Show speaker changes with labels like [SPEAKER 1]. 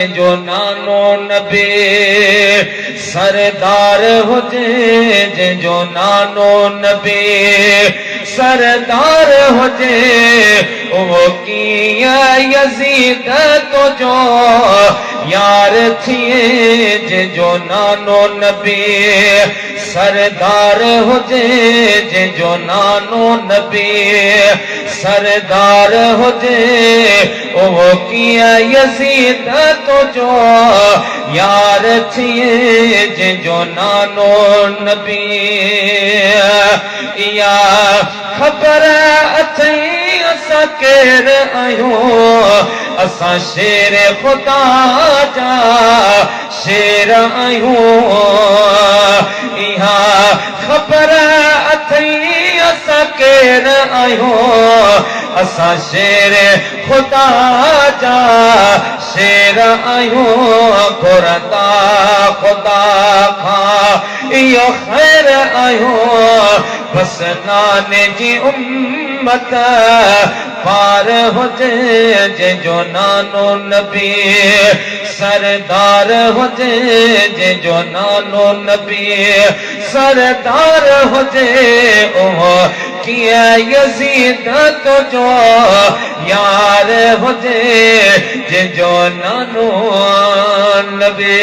[SPEAKER 1] जो नानो नबी सरदार हुजे जो नानो नबी सरदार हुजे वो किया यजीद तो जो यार थिए जो नानो नबी सरदार हुजे जो नानो नबी सरदार हुजे वो किया यजीद तो जो यार थिए जो नानो नबी या खबर अथई असां केर आहियूं असां शेर खुदा जा शेर आहियूं इहा खबर अथई असां केर आहियूं असां शेर खुदा जा शेर आहियूं घुरंदा खुदा खां इहो ख़ैर आहियूं बसि नाने जी उम्मत पार हुजे जंहिंजो नानो नबी सरदार हुजे जंहिंजो नानो नबी सरदार हुजे उहो कीअं यज़ीद तुंहिंजो यार हुजे जंहिंजो नानो नबी